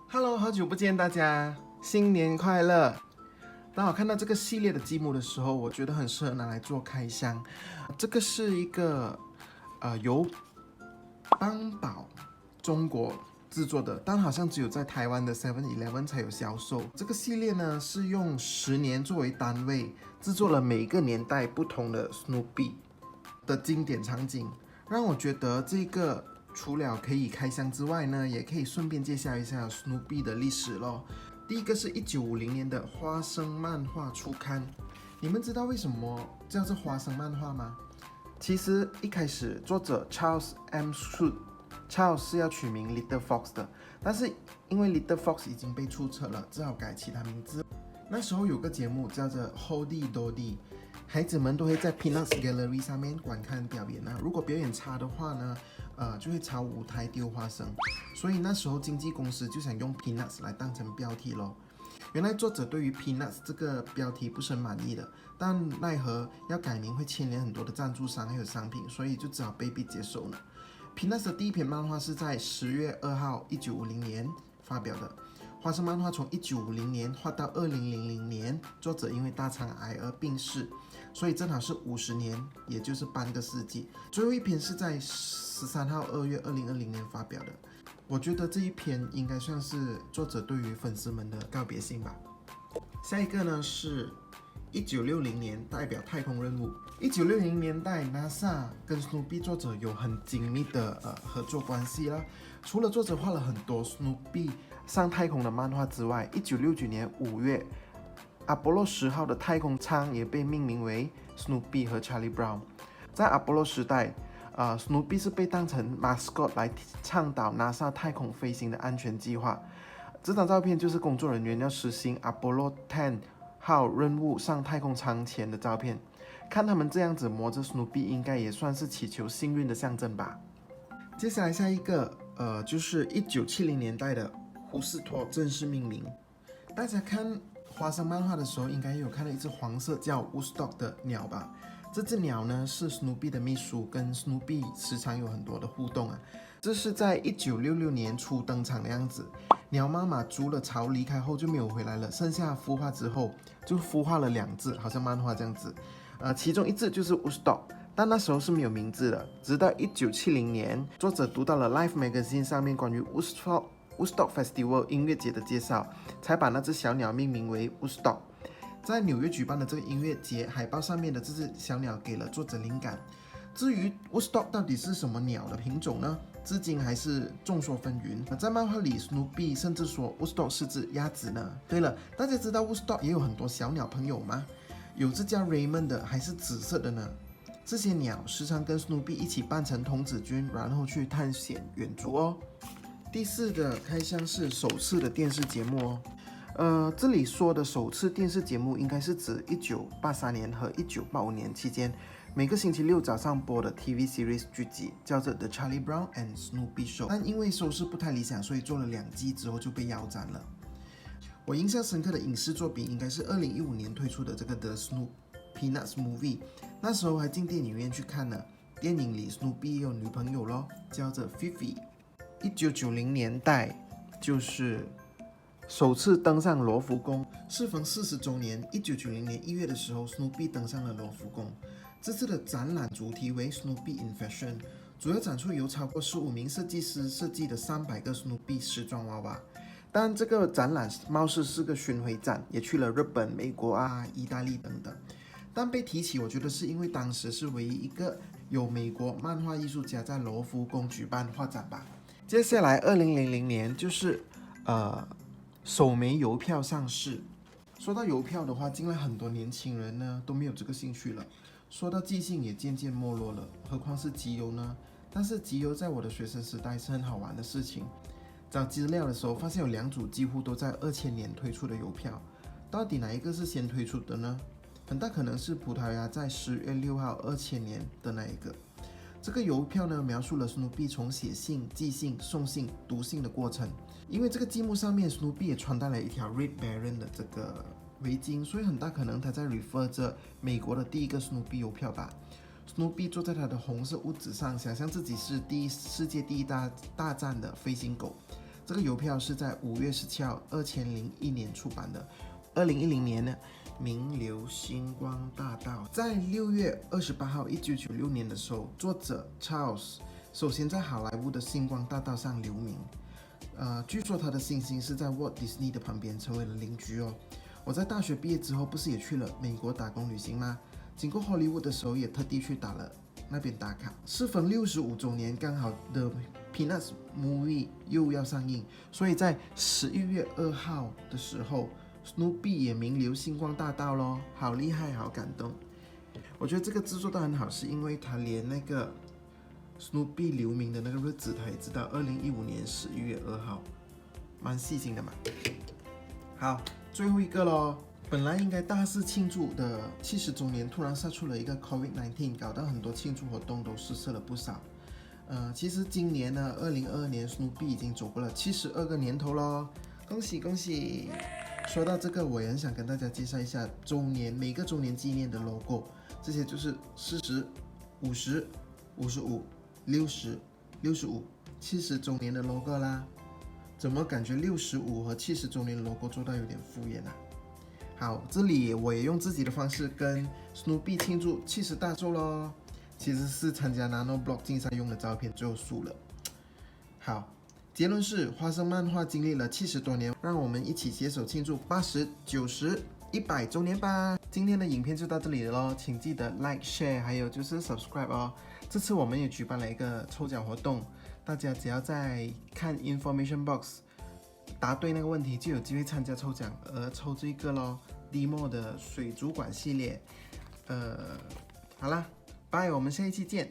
Hello，好久不见大家，新年快乐！当我看到这个系列的积木的时候，我觉得很适合拿来做开箱。这个是一个由邦宝中国制作的，但好像只有在台湾的 7-Eleven 才有销售。这个系列呢是用10年作为单位，制作了每个年代不同的 Snoopy 的经典场景，让我觉得这个除了可以开箱之外呢，也可以顺便介绍一下 Snoopy 的历史咯。第一个是1950年的花生漫画初刊，你们知道为什么叫做花生漫画吗？其实一开始作者 Charles M. Schulz 是要取名 Little Fox 的，但是因为 Little Fox 已经被注册了，只好改其他名字。那时候有个节目叫做 Howdy Doody， 孩子们都会在 Peanuts Gallery 上面观看表演啊。如果表演差的话呢，就会朝舞台丢花生。所以那时候经纪公司就想用 Peanuts 来当成标题咯。原来作者对于 Peanuts 这个标题不是很满意的，但奈何要改名会牵连很多的赞助商还有商品，所以就只好被迫接受了。Peanuts 的第一篇漫画是在10月2号1950年发表的。花生漫画从1950年画到2000年，作者因为大肠癌而病逝，所以正好是50年，也就是半个世纪。最后一篇是在13号2月2020年发表的。我觉得这一篇应该算是作者对于粉丝们的告别信吧。下一个呢是1960年代表太空任务。1960年代 NASA 跟 Snoopy 作者有很紧密的合作关系啦。除了作者画了很多 Snoopy 上太空的漫画之外，1969年5月，阿波罗10号的太空舱也被命名为 Snoopy 和 Charlie Brown。在阿波罗时代，Snoopy 是被当成 mascot 来倡导 NASA 太空飞行的安全计划。这张照片就是工作人员要实行阿波罗10号任务上太空舱前的照片。看他们这样子摸着 Snoopy， 应该也算是祈求幸运的象征吧。接下来下一个就是1970年代的胡士托正式命名。大家看花生漫画的时候，应该有看到一只黄色叫 Woodstock 的鸟吧？这只鸟呢是 Snoopy 的秘书，跟 Snoopy 时常有很多的互动啊。这是在1966年初登场的样子。鸟妈妈筑了巢离开后就没有回来了，剩下孵化之后就孵化了2只，好像漫画这样子。其中一只就是 Woodstock， 但那时候是没有名字的。直到1970年，作者读到了 Life Magazine 上面关于 Woodstock Festival 音乐节的介绍，才把那只小鸟命名为 Woodstock。在纽约举办的这个音乐节海报上面的这只小鸟给了作者灵感。至于 Woodstock 到底是什么鸟的品种呢？至今还是众说纷纭。在漫画里 ，Snoopy 甚至说 Woodstock 是只鸭子呢。对了，大家知道 Woodstock 也有很多小鸟朋友吗？有只叫 Raymond 的，还是紫色的呢。这些鸟时常跟 Snoopy 一起扮成童子军，然后去探险远足哦。第4个开箱是首次的电视节目哦。这里说的首次电视节目应该是指1983年和1985年期间，每个星期六早上播的 TV series 剧集，叫做 The Charlie Brown and Snoopy Show。但因为收视不太理想，所以做了2季之后就被腰斩了。我印象深刻的影视作品应该是2015年推出的这个 The Peanuts Movie， 那时候还进电影院去看了。电影里 Snoopy 也有女朋友咯，叫做 Fifi。1990年代就是首次登上罗浮宫，适逢40周年。1990年1月的时候 ，Snoopy 登上了罗浮宫。这次的展览主题为 Snoopy in Fashion， 主要展出由超过15名设计师设计的300个 Snoopy 时装娃娃。但这个展览貌似是个巡回展，也去了日本、美国意大利等等。但被提起，我觉得是因为当时是唯一一个有美国漫画艺术家在罗浮宫举办画展吧。接下来2000年就是手枚邮票上市。说到邮票的话，近来很多年轻人呢都没有这个兴趣了。说到寄信也渐渐没落了，何况是集邮呢？但是集邮在我的学生时代是很好玩的事情。找资料的时候发现有2组几乎都在2000年推出的邮票，到底哪一个是先推出的呢？很大可能是葡萄牙在10月6号2000年的那一个。这个邮票呢描述了 Snoopy 从写信、寄信、送信、读信的过程。因为这个积木上面 Snoopy 也穿戴了一条 Red Baron 的这个围巾，所以很大可能他在 refer 着美国的第一个 Snoopy 邮票吧。Snoopy 坐在他的红色屋子上，想象自己是世界第一大战的飞行狗。这个邮票是在5月17号2001年出版的。2010年呢，名流星光大道。在6月28号1996年的时候，作者 Charles 首先在好莱坞的星光大道上留名。据说他的星星是在 Walt Disney 的旁边成为了邻居哦。我在大学毕业之后，不是也去了美国打工旅行吗？经过 Hollywood 的时候，也特地去那边打卡。适逢65周年，刚好的 Peanuts Movie 又要上映，所以在11月2号的时候，Snoopy 也名流星光大道咯，好厉害，好感动。我觉得这个制作都很好，是因为他连那个 Snoopy 留名的那个日子，他也知道2015年11月2号，蛮细心的嘛。好，最后一个咯。本来应该大肆庆祝的70周年，突然杀出了一个 COVID-19， 搞到很多庆祝活动都失色了不少。其实今年呢，2022年 Snoopy 已经走过了72个年头咯，恭喜恭喜！说到这个，我也很想跟大家介绍一下每个周年纪念的 logo， 这些就是40、50、55、60、65、70周年的 logo 啦。怎么感觉65和70周年的 logo 做到有点敷衍啊？好，这里我也用自己的方式跟 Snoopy 庆祝70大寿咯。其实是参加 NanoBlock 竞赛用的照片，最后输了。好，结论是花生漫画经历了70多年，让我们一起携手庆祝80、90、100周年吧。今天的影片就到这里了咯，请记得 Like、Share， 还有就是 Subscribe 哦。这次我们也举办了一个抽奖活动，大家只要在看 Information Box。答对那个问题就有机会参加抽奖，抽这个咯 ，Demo 的水族馆系列。好啦，拜，我们下一期见。